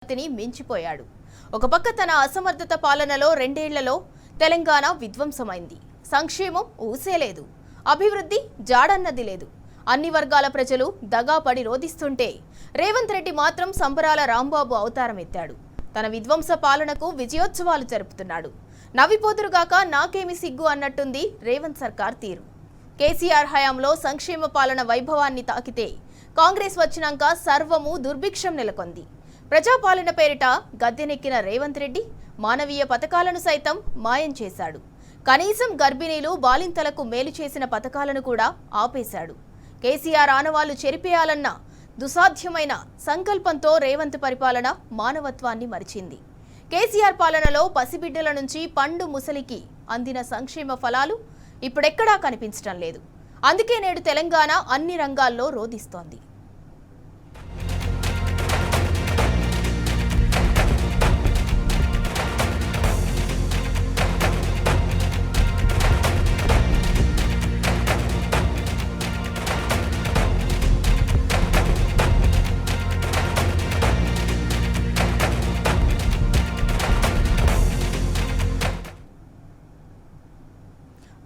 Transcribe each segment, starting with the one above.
మించిపోయాడు. ఒక పక్క తన అసమర్థత పాలనలో రెండేళ్లలో తెలంగాణ విధ్వంసమైంది. సంక్షేమం ఊసేలేదు, అభివృద్ధి జాడన్నది లేదు. అన్ని వర్గాల ప్రజలు దగాపడి రోధిస్తుంటే రేవంత్ రెడ్డి మాత్రం సంబరాల రాంబాబు అవతారం ఎత్తాడు. తన విధ్వంస పాలనకు విజయోత్సవాలు జరుపుతున్నాడు. నవ్విపోతురుగాక నాకేమి సిగ్గు అన్నట్టుంది రేవంత్ సర్కార్ తీరు. కేసీఆర్ హయాంలో సంక్షేమ పాలన వైభవాన్ని తాకితే కాంగ్రెస్ వచ్చినాక సర్వము దుర్భిక్షం నెలకొంది. ప్రజాపాలన పేరిట గద్దెనెక్కిన రేవంత్ రెడ్డి మానవీయ పథకాలను సైతం మాయం చేశాడు. కనీసం గర్భిణీలు బాలింతలకు మేలు చేసిన పథకాలను కూడా ఆపేశాడు. కేసీఆర్ ఆనవాళ్లు చెరిపేయాలన్న దుసాధ్యమైన సంకల్పంతో రేవంత్ పరిపాలన మానవత్వాన్ని మరిచింది. కేసీఆర్ పాలనలో పసిబిడ్డల నుంచి పండు ముసలికి అందిన సంక్షేమ ఫలాలు ఇప్పుడెక్కడా కనిపించడం లేదు. అందుకే నేడు తెలంగాణ అన్ని రంగాల్లో రోధిస్తోంది.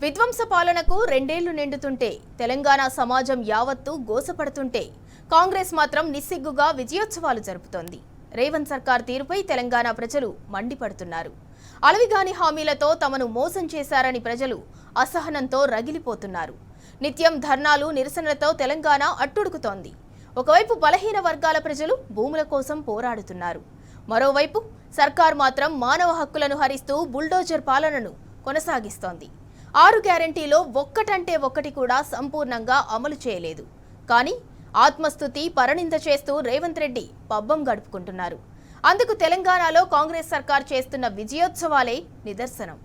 విధ్వంస పాలనకు రెండేళ్లు నిండుతుంటే తెలంగాణ సమాజం యావత్తు గోసపడుతుంటే కాంగ్రెస్ మాత్రం నిస్సిగ్గుగా విజయోత్సవాలు జరుపుతోంది. రేవంత్ సర్కార్ తీరుపై తెలంగాణ ప్రజలు మండిపడుతున్నారు. అలవిగాని హామీలతో తమను మోసం చేశారని ప్రజలు అసహనంతో రగిలిపోతున్నారు. నిత్యం ధర్నాలు నిరసనలతో తెలంగాణ అట్టుడుకుతోంది. ఒకవైపు బలహీన వర్గాల ప్రజలు భూముల కోసం పోరాడుతున్నారు. మరోవైపు సర్కార్ మాత్రం మానవ హక్కులను హరిస్తూ బుల్డోజర్ పాలనను కొనసాగిస్తోంది. 6 గ్యారంటీలో ఒక్కటంటే ఒక్కటి కూడా సంపూర్ణంగా అమలు చేయలేదు. కానీ ఆత్మస్తుతి పరనింద చేస్తూ రేవంత్ రెడ్డి పబ్బం గడుపుకుంటున్నారు. అందుకు తెలంగాణలో కాంగ్రెస్ సర్కార్ చేస్తున్న విజయోత్సవాలే నిదర్శనం.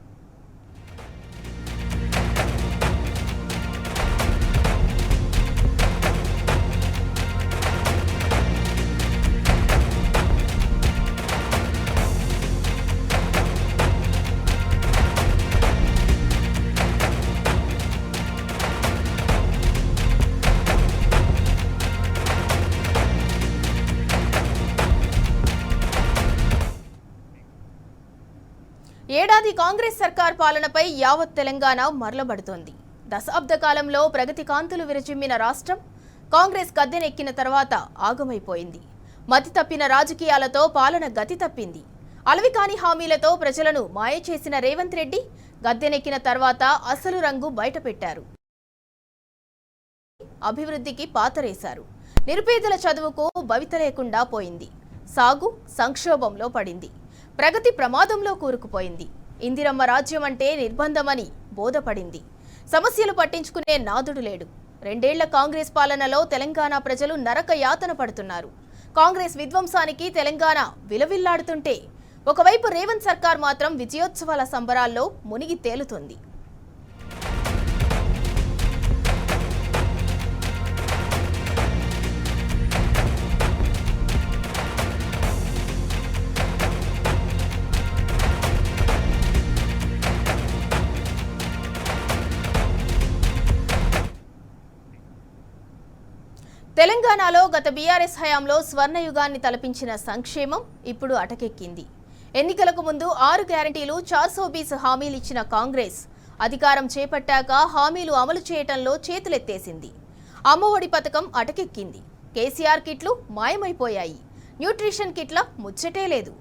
ఏడాది కాంగ్రెస్ సర్కార్ పాలనపై యావత్ తెలంగాణ మరలబడుతోంది. దశాబ్ద కాలంలో ప్రగతి కాంతులు విరచిమ్మిన రాష్ట్రం కాంగ్రెస్ గద్దెనెక్కిన తర్వాత ఆగమైపోయింది. మతి తప్పిన రాజకీయాలతో పాలన గతి తప్పింది. అలవికాని హామీలతో ప్రజలను మాయ చేసిన రేవంత్ రెడ్డి గద్దెనెక్కిన తర్వాత అసలు రంగు బయటపెట్టారు. అభివృద్ధికి పాతరేశారు. నిరుపేదల చదువుకు భవిత లేకుండా పోయింది. సాగు సంక్షోభంలో పడింది. ప్రగతి ప్రమాదంలో కూరుకుపోయింది. ఇందిరమ్మ రాజ్యం అంటే నిర్బంధమని బోధపడింది. సమస్యలు పట్టించుకునే నాదుడు లేడు. రెండేళ్ల కాంగ్రెస్ పాలనలో తెలంగాణ ప్రజలు నరక యాతన పడుతున్నారు. కాంగ్రెస్ విధ్వంసానికి తెలంగాణ విలవిల్లాడుతుంటే ఒకవైపు రేవంత్ సర్కార్ మాత్రం విజయోత్సవాల సంబరాల్లో మునిగి తేలుతుంది. తెలంగాణలో గత బీఆర్ఎస్ హయాంలో స్వర్ణయుగాన్ని తలపించిన సంక్షేమం ఇప్పుడు అటకెక్కింది. ఎన్నికలకు ముందు 6 గ్యారంటీలు 420 హామీలు ఇచ్చిన కాంగ్రెస్ అధికారం చేపట్టాక హామీలు అమలు చేయటంలో చేతులెత్తేసింది. అమ్మఒడి పథకం అటకెక్కింది. కేసీఆర్ కిట్లు మాయమైపోయాయి. న్యూట్రిషన్ కిట్ల ముచ్చటే లేదు.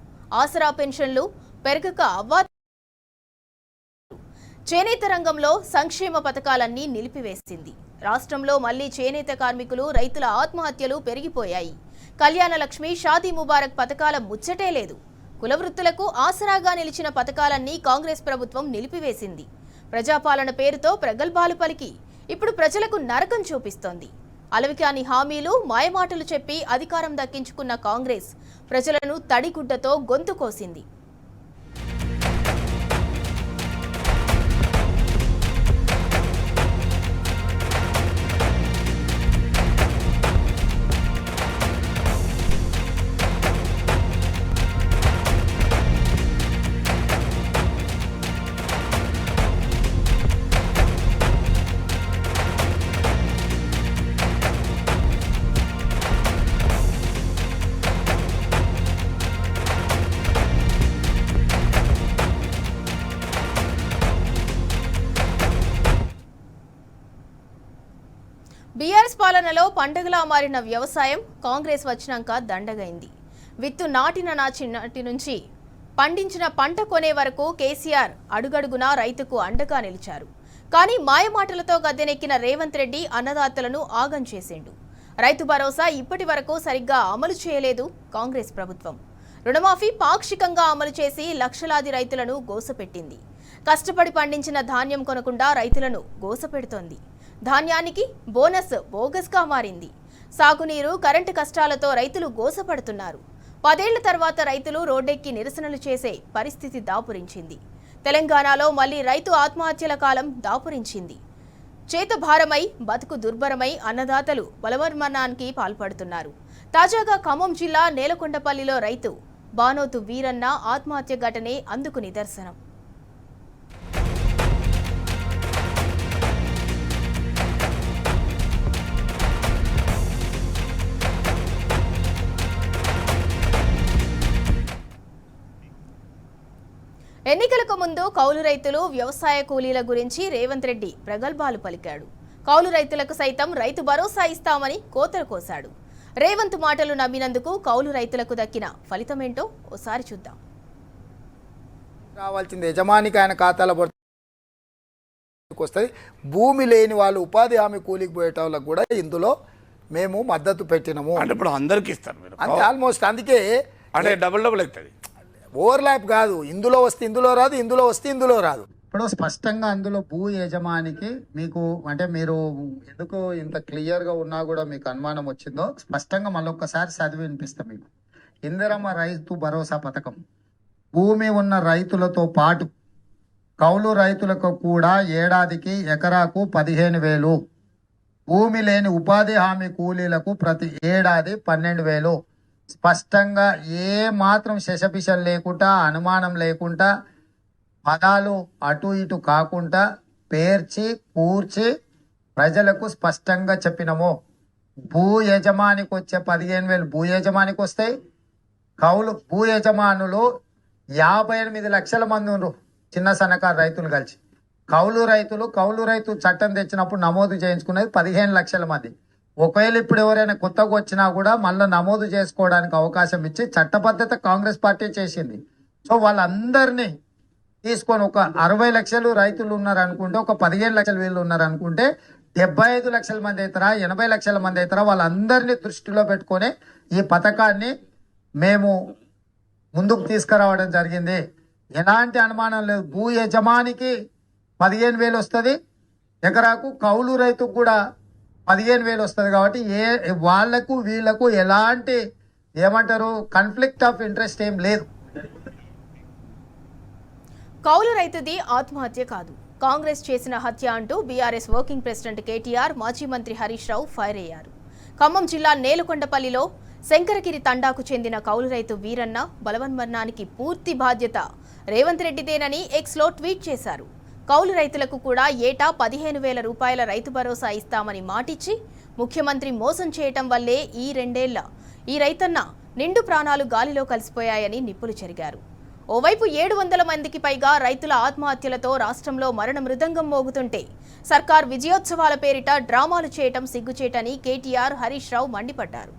ఆసరా పెన్షన్లు పెరగక అవ్వా. చేనేత రంగంలో సంక్షేమ పథకాలన్నీ నిలిపివేసింది. రాష్ట్రంలో మళ్లీ చేనేత కార్మికులు రైతుల ఆత్మహత్యలు పెరిగిపోయాయి. కళ్యాణ లక్ష్మి షాదీ ముబారక్ పథకాల ముచ్చటే లేదు. కులవృత్తులకు ఆసరాగా నిలిచిన పథకాలన్నీ కాంగ్రెస్ ప్రభుత్వం నిలిపివేసింది. ప్రజాపాలన పేరుతో ప్రగల్భాలు పలికి ఇప్పుడు ప్రజలకు నరకం చూపిస్తోంది. అలవికాని హామీలు మాయమాటలు చెప్పి అధికారం దక్కించుకున్న కాంగ్రెస్ ప్రజలను తడిగుడ్డతో గొంతు కోసింది. పాలనలో పండగలా మారిన వ్యవసాయం కాంగ్రెస్ వచ్చినాక దండగైంది. విత్తు నాటిన నాటి నుంచి పండించిన పంట కొనే వరకు కేసీఆర్ అడుగడుగునా రైతుకు అండగా నిలిచారు. కానీ మాయమాటలతో గద్దెనెక్కిన రేవంత్ రెడ్డి అన్నదాతలను ఆగం చేసిండు. రైతు భరోసా ఇప్పటి వరకు సరిగ్గా అమలు చేయలేదు కాంగ్రెస్ ప్రభుత్వం. రుణమాఫీ పాక్షికంగా అమలు చేసి లక్షలాది రైతులను గోసపెట్టింది. కష్టపడి పండించిన ధాన్యం కొనకుండా రైతులను గోసపెడుతోంది. ధాన్యానికి బోనస్ బోగస్గా మారింది. సాగునీరు, కరెంటు కష్టాలతో రైతులు గోసపడుతున్నారు. 10 ఏళ్ల తర్వాత రైతులు రోడ్డెక్కి నిరసనలు చేసే పరిస్థితి దాపురించింది. తెలంగాణలో మళ్లీ రైతు ఆత్మహత్యల కాలం దాపురించింది. చేతభారమై, బతుకు దుర్భరమై అన్నదాతలు బలవన్మరణానికి పాల్పడుతున్నారు. తాజాగా ఖమ్మం జిల్లా నేలకొండపల్లిలో రైతు బానోతు వీరన్న ఆత్మహత్య ఘటనే అందుకు నిదర్శనం. ఎన్నికలకు ముందు కౌలు రైతులు, వ్యవసాయ కూలీల గురించి రేవంత్ రెడ్డి ప్రగల్భాలు పలికాడు. కౌలు రైతులకు సైతం రైతు భరోసా ఇస్తామని కోతలు కోశాడు. రేవంత్ మాటలు నమ్మినందుకు కౌలు రైతులకు దక్కిన ఫలితమేంటో ఓసారి చూద్దాం. రావాల్సింది యజమానికి ఆయన ఖాతాలో వస్తుంది. భూమి లేని వాళ్ళు ఉపాధి హామీ కూలికి పోయేటోళ్ళకు కూడా ఇందులో మేము మద్దతు పెట్టినాము. అంటే ఇప్పుడు అందరికి ఇస్తారు మీరు అంటే ఆల్మోస్ట్. అందుకే అంటే డబుల్ అవుతుంది. ఓవర్లాప్ కాదు. ఇందులో వస్తే ఇందులో రాదు, ఇందులో వస్తే ఇందులో రాదు. ఇప్పుడు స్పష్టంగా అందులో భూ యజమానికి మీకు అంటే మీరు ఎందుకు ఇంత క్లియర్గా ఉన్నా కూడా మీకు అనుమానం వచ్చిందో స్పష్టంగా మళ్ళొక్కసారి చదివి వినిపిస్తాం మీకు. ఇందిరమ్మ రైతు భరోసా పథకం భూమి ఉన్న రైతులతో పాటు కౌలు రైతులకు కూడా ఏడాదికి ఎకరాకు 15,000, భూమి లేని ఉపాధి హామీ కూలీలకు ప్రతి ఏడాది 12,000. స్పష్టంగా ఏ మాత్రం శశపిశలు లేకుండా, అనుమానం లేకుండా, పదాలు అటు ఇటు కాకుండా పేర్చి కూర్చి ప్రజలకు స్పష్టంగా చెప్పినము. భూ యజమానికి వచ్చే 15,000 భూ యజమానికి వస్తాయి. భూ యజమానులు 58 లక్షల మంది ఉన్నారు, చిన్న సన్నకారు రైతులు కలిసి. కౌలు రైతు చట్టం తెచ్చినప్పుడు నమోదు చేయించుకునేది 15 లక్షల మంది. ఒకవేళ ఇప్పుడు ఎవరైనా కొత్తగా వచ్చినా కూడా మళ్ళీ నమోదు చేసుకోవడానికి అవకాశం ఇచ్చి చట్టబద్ధత కాంగ్రెస్ పార్టీ చేసింది. సో వాళ్ళందరినీ తీసుకొని ఒక 60 లక్షలు రైతులు ఉన్నారు అనుకుంటే, ఒక 15 లక్షల వీళ్ళు ఉన్నారు అనుకుంటే 75 లక్షల మంది అవుతారా, 80 లక్షల మంది అవుతారా, వాళ్ళందరినీ దృష్టిలో పెట్టుకొని ఈ పథకాన్ని మేము ముందుకు తీసుకురావడం జరిగింది. ఎలాంటి అనుమానం లేదు. భూ యజమానికి 15,000 వస్తుంది ఎకరాకు, కౌలు రైతుకు కూడా 15,000 వస్తుంది. కాబట్టి వాళ్లకు వీళ్లకు ఎలాంటి ఏమంటారు కాన్ఫ్లిక్ట్ ఆఫ్ ఇంట్రెస్ట్ ఏం లేదు. కౌలు రైతుది ఆత్మహత్య కాదు, కాంగ్రెస్ చేసిన హత్య అంటూ బీఆర్ఎస్ వర్కింగ్ ప్రెసిడెంట్ కేటీఆర్, మాజీ మంత్రి హరీష్ రావు ఫైర్ అయ్యారు. ఖమ్మం జిల్లా నేలకొండపల్లిలో శంకరగిరి తండాకు చెందిన కౌలు రైతు వీరన్న బలవన్మరణానికి పూర్తి బాధ్యత రేవంత్ రెడ్డిదేనని ఎక్స్లో ట్వీట్ చేశారు. కౌలు రైతులకు కూడా ఏటా 15,000 రూపాయల రైతు భరోసా ఇస్తామని మాటిచ్చి ముఖ్యమంత్రి మోసం చేయటం వల్లే ఈ 2 ఏళ్ల ఈ రైతన్న నిండు ప్రాణాలు గాలిలో కలిసిపోయాయని నిప్పులు చెరిగారు. ఓవైపు 700 మందికి పైగా రైతుల ఆత్మహత్యలతో రాష్ట్రంలో మరణ మృదంగం మోగుతుంటే సర్కార్ విజయోత్సవాల పేరిట డ్రామాలు చేయటం సిగ్గుచేటని కేటీఆర్, హరీష్ రావు మండిపడ్డారు.